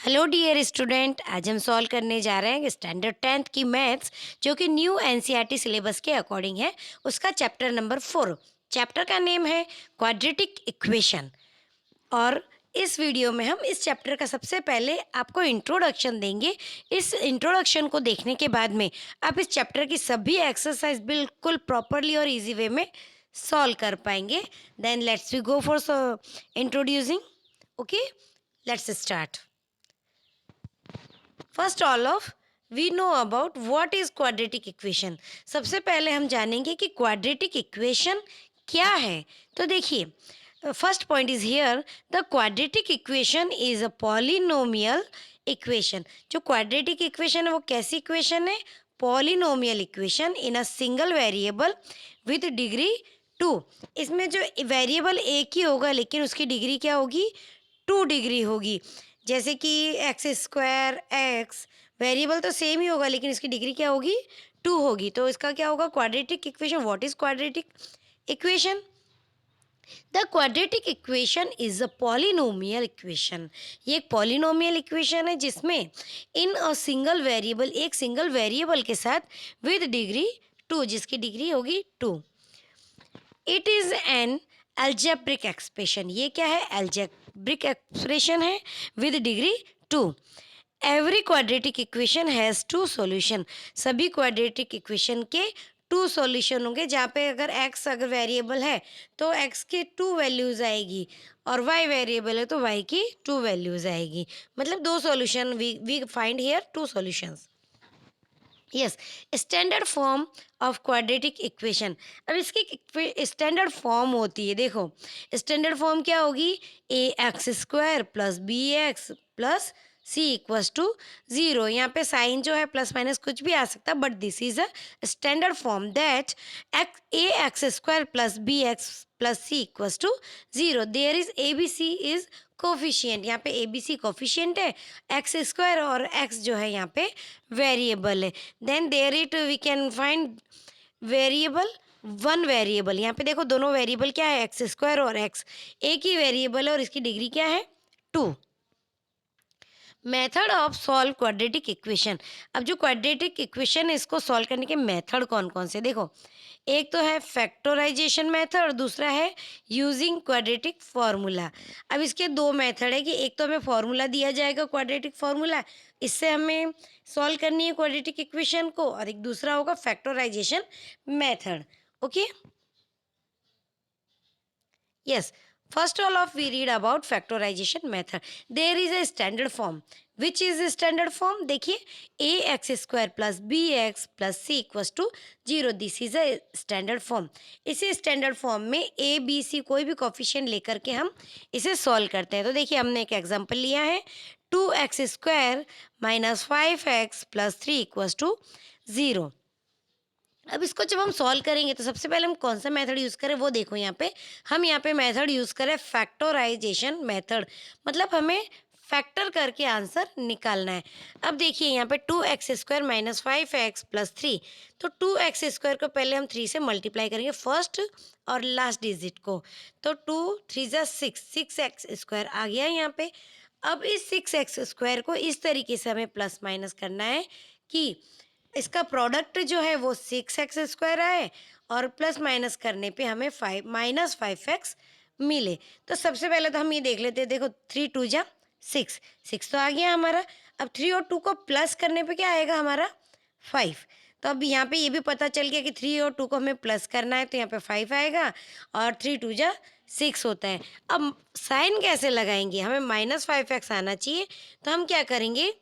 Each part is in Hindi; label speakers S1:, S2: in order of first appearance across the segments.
S1: हेलो डियर स्टूडेंट, आज हम सॉल्व करने जा रहे हैं स्टैंडर्ड 10th की मैथ्स जो कि न्यू एनसीईआरटी सिलेबस के अकॉर्डिंग है। उसका चैप्टर नंबर 4। चैप्टर का नेम है क्वाड्रेटिक इक्वेशन। और इस वीडियो में हम इस चैप्टर का सबसे पहले आपको इंट्रोडक्शन देंगे। इस इंट्रोडक्शन को देखने के बाद में आप इस चैप्टर की सभी एक्सरसाइज बिल्कुल प्रॉपरली और इजी वे में सॉल्व कर पाएंगे। Then let's we go for introducing. Okay, let's start. First all of we know about what is quadratic equation. सबसे पहले हम जानेंगे कि क्वाड्रेटिक इक्वेशन क्या है। तो देखिए, first point is here, the quadratic equation is a polynomial equation. जो क्वाड्रेटिक इक्वेशन है वो कैसी इक्वेशन है? Polynomial equation in a single variable with degree 2। इसमें जो वेरिएबल एक ही होगा लेकिन उसकी डिग्री क्या होगी? 2 डिग्री होगी। जैसे कि एक्स स्क्वायर एक्स, वेरिएबल तो सेम ही होगा लेकिन इसकी डिग्री क्या होगी? 2 होगी। तो इसका क्या होगा? Quadratic equation. What is quadratic equation? The quadratic equation is a polynomial equation. ये एक पॉलिनोमियल इक्वेशन है जिसमें इन अ सिंगल वेरिएबल, एक सिंगल वेरिएबल के साथ विद डिग्री 2, जिसकी डिग्री होगी 2। It is an algebraic expression. ये क्या है? एल्जेब्रिक एक्सप्रेशन है with degree 2। Every quadratic equation has 2 solution. सभी क्वाड्रेटिक इक्वेशन के 2 सॉल्यूशन होंगे, जहाँ पे अगर x अगर वेरिएबल है तो x की 2 वैल्यूज़ आएगी और y वेरिएबल है तो y की 2 वैल्यूज़ आएगी। मतलब 2 solution we find here 2 solutions. Yes, standard form of quadratic equation. अब इसकी स्टैंडर्ड फॉर्म होती है, देखो स्टैंडर्ड फॉर्म क्या होगी? A x square plus B x plus C equals to 0। यहाँ पे साइन जो है प्लस माइनस कुछ भी आ सकता है, but this is a standard form that a x square plus B x plus C equals to 0। There is a b c is coefficient. यहाँ पे ए बी सी कोफिशियंट है, एक्स स्क्वायर और एक्स जो है यहाँ पे वेरिएबल है। Then there it we can find variable, one variable. यहाँ पे देखो दोनों वेरिएबल क्या है? एक्स स्क्वायर और एक्स, एक ही वेरिएबल है और इसकी डिग्री क्या है? 2। Method of solve quadratic equation. अब जो क्वाड्रेटिक इक्वेशन है इसको सॉल्व करने के मेथड कौन कौन से? देखो, एक तो है फैक्टराइजेशन मेथड और दूसरा है यूजिंग क्वाड्रेटिक फार्मूला। अब इसके दो मेथड है कि एक तो हमें फार्मूला दिया जाएगा क्वाड्रेटिक फार्मूला, इससे हमें सॉल्व करनी है क्वाड्रेटिक इक्वेशन को, और एक दूसरा होगा factorization method. Okay, yes, first all of we read about factorization method. There is a standard form. Which is a standard form? देखिए, a x square plus b x plus c equals to 0. This is a standard form. इसी standard form में a b c कोई भी कोफिशिएंट लेकर के हम इसे सॉल्व करते हैं। तो देखिए, हमने एक एग्जांपल लिया है, 2x square minus 5x plus 3 equals to 0। अब इसको जब हम सॉल्व करेंगे तो सबसे पहले हम कौन सा मेथड यूज़ करें वो देखो। यहाँ पे हम यहाँ पे मेथड यूज़ करें फैक्टराइजेशन मेथड, मतलब हमें फैक्टर करके आंसर निकालना है। अब देखिए यहाँ पे 2x square minus 5x plus 3, तो 2x स्क्वायर को पहले हम 3 से मल्टीप्लाई करेंगे फर्स्ट और लास्ट डिजिट को। तो 2 3 जा 6x स्क्वायर आ गया यहाँ पे। अब इस 6x स्क्वायर को इस तरीके से हमें प्लस माइनस करना है कि इसका प्रोडक्ट जो है वो 6x स्क्वायर आए और प्लस माइनस करने पे हमें 5 मिले। तो सबसे पहले तो हम ये देख लेते हैं, देखो 3 2 जा 6, 6 तो आ गया हमारा। अब 3 और 2 को प्लस करने पे क्या आएगा हमारा? 5। तो अब यहाँ पे ये भी पता चल गया कि 3 और 2 को हमें प्लस करना है तो यहाँ पे 5 आएगा और 3 2 जा 6 होता है। अब साइन कैसे लगाएंगे? हमें -5x आना चाहिए, तो हम क्या करेंगे,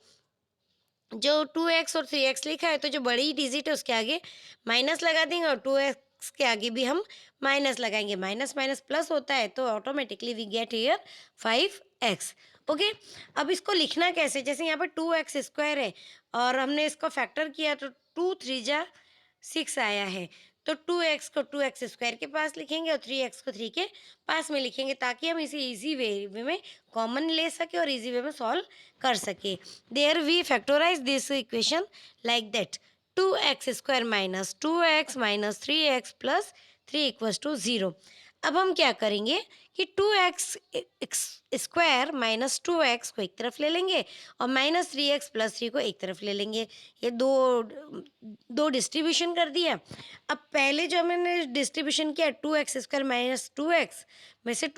S1: जो 2x और 3x लिखा है तो जो बड़ी डिजिट है उसके आगे माइनस लगा देंगे और 2x के आगे भी हम माइनस लगाएंगे। माइनस माइनस प्लस होता है तो automatically we get here 5x। Okay, अब इसको लिखना कैसे? जैसे यहाँ पर 2x स्क्वायर है और हमने इसको फैक्टर किया तो 2 3 जा 6 आया है। तो 2x को 2x स्क्वायर के पास लिखेंगे और 3x को 3 के पास में लिखेंगे, ताकि हम इसे इजी वे में कॉमन ले सके और इजी वे में सॉल्व कर सके। There we factorize this equation like that, 2x square minus 2x minus 3x plus 3 equals to 0। अब हम क्या करेंगे कि 2x स्क्वायर माइनस 2x को एक तरफ ले लेंगे और माइनस 3x प्लस 3 को एक तरफ ले लेंगे। ये दो दो डिस्ट्रीब्यूशन कर दिया। अब पहले जो हमने डिस्ट्रीब्यूशन किया 2x स्क्वायर माइनस 2x में से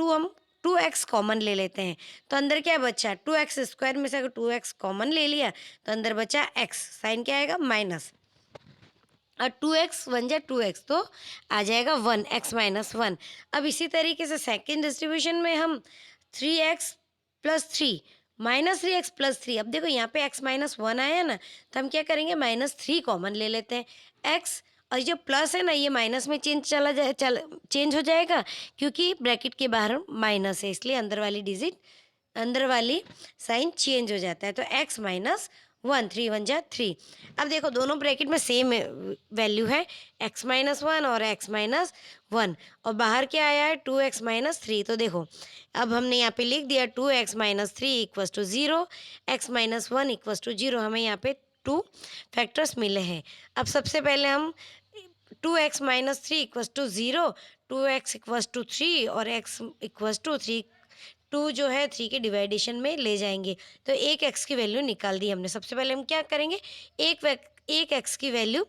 S1: 2x कॉमन ले लेते हैं, तो अंदर क्या बचा 2x स्क्वायर में से अगर 2x कॉमन ले लिया तो अंदर बचा x, साइन क्या आएगा माइनस, और 2x 1 जा 2x तो आ जाएगा 1, x माइनस 1। अब इसी तरीके से सेकेंड डिस्ट्रीब्यूशन में हम 3x plus 3 minus 3x plus 3, अब देखो यहाँ पे x माइनस 1 आया ना, तो हम क्या करेंगे माइनस 3 कॉमन ले लेते हैं x, और जो प्लस है ना ये माइनस में चेंज हो जाएगा, क्योंकि ब्रैकेट के बाहर माइनस है इसलिए अंदर वाली साइन चेंज हो जाता है। तो x माइनस 1, 3 1 जा 3। अब देखो दोनों ब्रैकेट में सेम वैल्यू है, x माइनस 1 और x माइनस 1, और बाहर क्या आया है 2x माइनस 3। तो देखो अब हमने यहाँ पे लिख दिया 2x minus 3 equals to 0, x minus 1 equals to 0, हमें यहाँ पे 2 फैक्टर्स मिले हैं। अब सबसे पहले हम 2x minus 3 equals to 0, 2x equals to 3 और x इक्वस टू 3, 2 जो है 3 के डिवाइडेशन में ले जाएंगे, तो एक x की वैल्यू निकाल दी हमने। सबसे पहले हम क्या करेंगे एक x की वैल्यू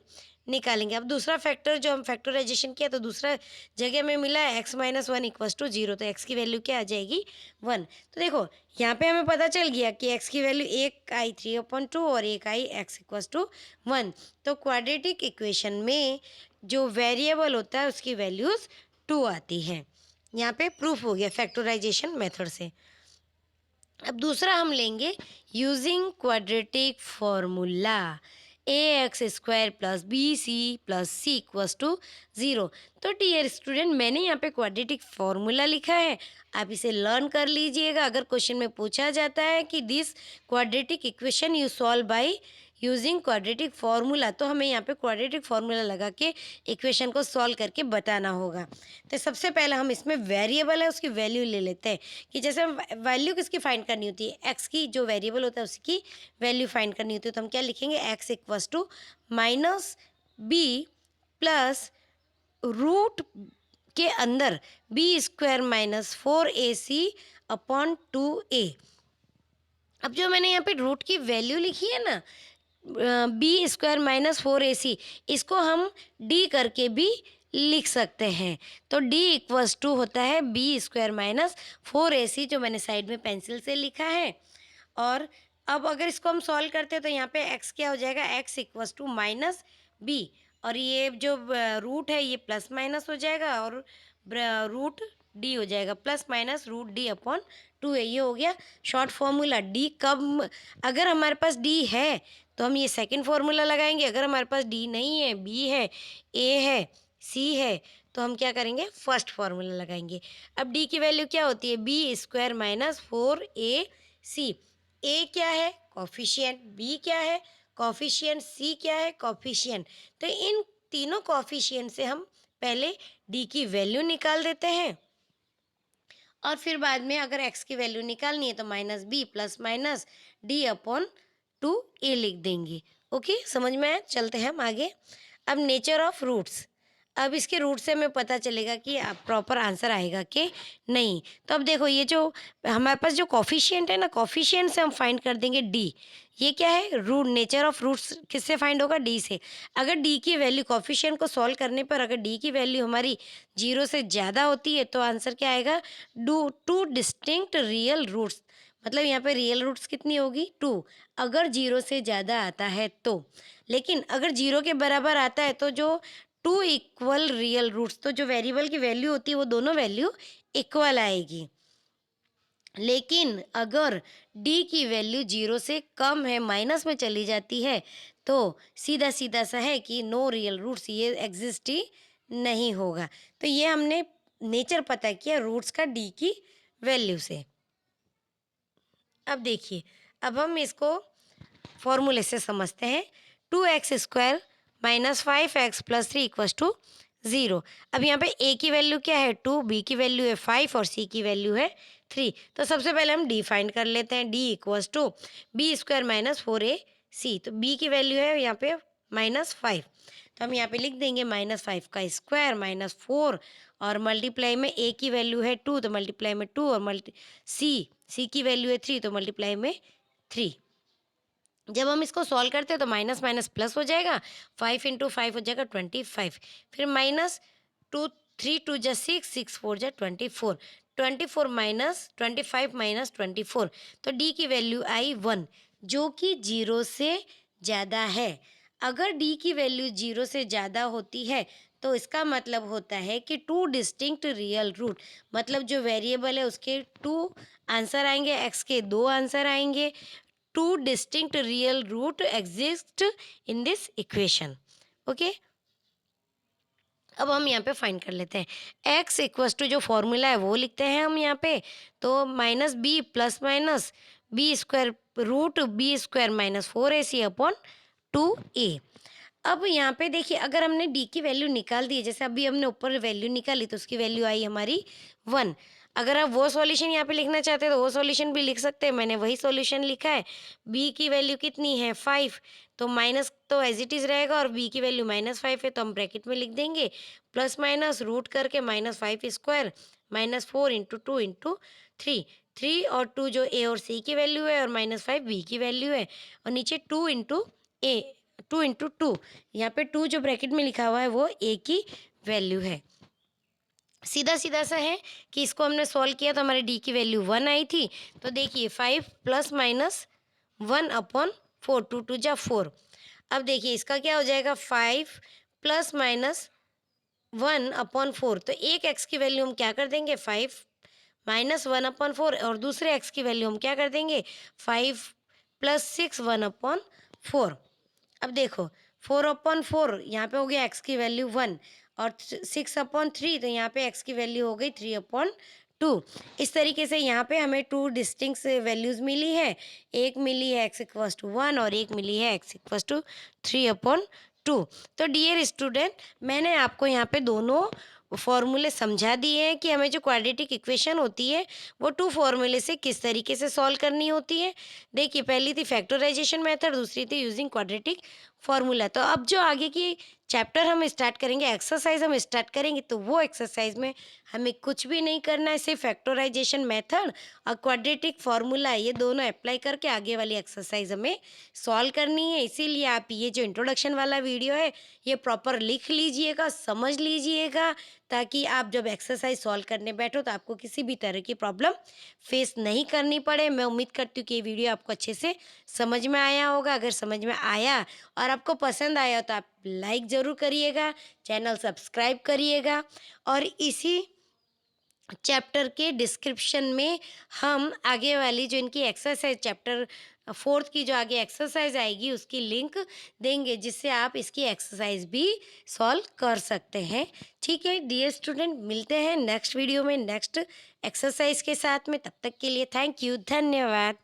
S1: निकालेंगे। अब दूसरा फैक्टर जो हम फैक्टराइजेशन किया तो दूसरा जगह में मिला है x माइनस 1 इक्वस टू 0, तो x की वैल्यू क्या आ जाएगी 1। तो देखो यहाँ पे हमें पता चल गया कि x की वैल्यू एक आई 3/2 और एक आई x इक्वस टू 1। तो क्वाड्रेटिक इक्वेशन में जो वेरिएबल होता है उसकी वैल्यूज़ 2 आती हैं। यहाँ पे प्रूफ हो गया फैक्टराइजेशन मेथड से। अब दूसरा हम लेंगे using quadratic formula, a x square plus b c plus C equals to 0। तो डियर स्टूडेंट मैंने यहाँ पे क्वाड्रेटिक फॉर्मूला लिखा है, आप इसे लर्न कर लीजिएगा। अगर क्वेश्चन में पूछा जाता है कि this quadratic equation you solve by using quadratic formula, तो हमें यहाँ पे क्वाड्रेटिक फार्मूला लगा के इक्वेशन को सॉल्व करके बताना होगा। तो सबसे पहले हम इसमें वेरिएबल है उसकी वैल्यू ले लेते हैं, कि जैसे वैल्यू किसकी फाइंड करनी होती है, एक्स की जो वेरिएबल होता है उसकी वैल्यू फाइंड करनी होती है। तो हम क्या लिखेंगे x equals to minus b plus root के अंदर B square minus 4ac upon 2a। अब जो मैंने यहाँ पे रूट की वैल्यू लिखी है ना बी स्क्वायर माइनस 4ac, इसको हम डी करके भी लिख सकते हैं। तो डी इक्वस टू होता है बी स्क्वायर माइनस 4ac, जो मैंने साइड में पेंसिल से लिखा है। और अब अगर इसको हम सॉल्व करते हैं तो यहाँ पे x क्या हो जाएगा, x equals to minus b, और ये जो रूट है ये प्लस माइनस हो जाएगा और रूट डी हो जाएगा, plus minus root d upon 2a। ये हो गया शॉर्ट फॉर्मूला। डी कब, अगर हमारे पास डी है तो हम ये सेकंड फॉर्मूला लगाएंगे, अगर हमारे पास डी नहीं है, बी है, ए है, सी है, तो हम क्या करेंगे फर्स्ट फॉर्मूला लगाएंगे। अब डी की वैल्यू क्या होती है, बी स्क्वायर माइनस 4ac। ए क्या है कॉफिशिएंट, बी क्या है कॉफिशिएंट, सी क्या है कॉफिशिएंट। तो इन तीनों कॉफिशिएंट से हम पहले डी की वैल्यू निकाल देते हैं, और फिर बाद में अगर x की वैल्यू निकालनी है तो minus b plus minus d upon 2a लिख देंगे। ओके, समझ में आया। चलते हैं हम आगे। अब नेचर ऑफ रूट्स, अब इसके रूट से हमें पता चलेगा कि प्रॉपर आंसर आएगा कि नहीं। तो अब देखो ये जो हमारे पास जो कॉफिशिएंट है ना, कॉफिशिएंट से हम फाइंड कर देंगे डी। ये क्या है रूट, नेचर ऑफ रूट्स किससे फाइंड होगा, डी से। अगर डी की वैल्यू कॉफिशिएंट को सॉल्व करने पर अगर डी की वैल्यू हमारी 0 से ज़्यादा होती है तो आंसर क्या आएगा, टू डिस्टिंक्ट रियल रूट्स। मतलब यहाँ पे रियल रूट्स कितनी होगी 2, अगर 0 से ज़्यादा आता है तो। लेकिन अगर 0 के बराबर आता है तो जो 2 इक्वल रियल रूट्स, तो जो वेरिएबल की वैल्यू होती है वो दोनों वैल्यू इक्वल आएगी। लेकिन अगर d की वैल्यू 0 से कम है, माइनस में चली जाती है, तो सीधा सीधा सा है कि नो रियल रूट्स, ये एग्जिस्ट ही नहीं होगा। तो ये हमने नेचर पता किया रूट्स का d की वैल्यू से। अब देखिए, अब हम इसको फॉर्मूले से समझते हैं। 2x square minus 5x plus 3 equals to 0। अब यहाँ पे a की वैल्यू क्या है 2, b की वैल्यू है 5 और c की वैल्यू है 3। तो सबसे पहले हम d फाइंड कर लेते हैं। d equals to b square minus 4ac, तो b की वैल्यू है यहाँ पे -5। तो हम यहाँ पे लिख देंगे -5 का स्क्वायर -4 और मल्टीप्लाई में a की वैल्यू है 2 तो मल्टीप्लाई में 2 और c की वैल्यू है 3 तो मल्टीप्लाई में 3। जब हम इसको सॉल्व करते हैं तो माइनस माइनस प्लस हो जाएगा, 5 × 5 हो जाएगा 25, फिर -2 3 2 जा 6 6 4 जा 24, 24 माइनस 25 माइनस 24, तो डी की वैल्यू आई 1 जो कि 0 से ज़्यादा है। अगर डी की वैल्यू 0 से ज़्यादा होती है तो इसका मतलब होता है कि 2 डिस्टिंक्ट रियल रूट, मतलब जो वेरिएबल है उसके 2 आंसर आएंगे, एक्स के 2 आंसर आएंगे। Two distinct real root exist in this equation. Okay. अब हम यहाँ पे फाइंड कर लेते हैं x इक्वस टू जो फॉर्मूला है वो लिखते हैं हम यहाँ पे, तो -b plus minus b square root b square -4ac/2a। अब यहाँ पे देखिए अगर हमने d की वैल्यू निकाल दी है, जैसे अभी हमने ऊपर वैल्यू निकाली तो उसकी वैल्यू आई हमारी 1। अगर आप वो सॉल्यूशन यहाँ पे लिखना चाहते हैं तो वो सॉल्यूशन भी लिख सकते हैं, मैंने वही सॉल्यूशन लिखा है। b की वैल्यू कितनी है 5, तो माइनस तो एज इट इज़ रहेगा और b की वैल्यू -5 है तो हम ब्रैकेट में लिख देंगे प्लस माइनस रूट करके -5 स्क्वायर -4 × 2 × 3, 3 और 2 जो a और c की वैल्यू है और -5 b की वैल्यू है, और नीचे 2 × 2, यहाँ पे 2 जो ब्रैकेट में लिखा हुआ है वो a की वैल्यू है। सीधा सीधा सा है कि इसको हमने सॉल्व किया तो हमारे डी की वैल्यू 1 आई थी, तो देखिए 5 + -1/4, 2 2 जा 4। अब देखिए इसका क्या हो जाएगा 5 + -1/4, तो एक एक्स की वैल्यू हम क्या कर देंगे 5 -1/4 और दूसरे एक्स की वैल्यू हम क्या कर देंगे 5 + 6 1/4। अब देखो 4/4 यहाँ पे हो गया एक्स की वैल्यू 1 और 6/3 तो यहाँ पे एक्स की वैल्यू हो गई 3/2। इस तरीके से यहाँ पे हमें 2 डिस्टिंक्ट वैल्यूज़ मिली है, एक मिली है x=1 और एक मिली है x=3/2। तो डियर स्टूडेंट, मैंने आपको यहाँ पे दोनों फॉर्मूले समझा दिए हैं कि हमें जो क्वाड्रेटिक इक्वेशन होती है वो 2 फॉर्मूले से किस तरीके से सॉल्व करनी होती है। देखिए पहली थी फैक्टराइजेशन मेथड, दूसरी थी यूजिंग क्वाड्रेटिक फार्मूला। तो अब जो आगे की चैप्टर हम स्टार्ट करेंगे, एक्सरसाइज हम स्टार्ट करेंगे, तो वो एक्सरसाइज में हमें कुछ भी नहीं करना है, सिर्फ फैक्टराइजेशन मेथड और क्वाड्रेटिक फार्मूला ये दोनों अप्लाई करके आगे वाली एक्सरसाइज हमें सॉल्व करनी है। इसीलिए आप ये जो इंट्रोडक्शन वाला वीडियो है ये प्रॉपर लिख लीजिएगा, समझ लीजिएगा, ताकि आप जब एक्सरसाइज सॉल्व करने बैठो तो आपको किसी भी तरह की प्रॉब्लम फेस नहीं करनी पड़े। मैं उम्मीद करती हूँ कि ये वीडियो आपको अच्छे से समझ में आया होगा। अगर समझ में आया और आपको पसंद आया तो आप लाइक ज़रूर करिएगा, चैनल सब्सक्राइब करिएगा, और इसी चैप्टर के डिस्क्रिप्शन में हम आगे वाली जो इनकी एक्सरसाइज चैप्टर 4 की जो आगे एक्सरसाइज आएगी उसकी लिंक देंगे, जिससे आप इसकी एक्सरसाइज भी सॉल्व कर सकते हैं। ठीक है डियर स्टूडेंट, मिलते हैं नेक्स्ट वीडियो में नेक्स्ट एक्सरसाइज के साथ में। तब तक के लिए थैंक यू, धन्यवाद।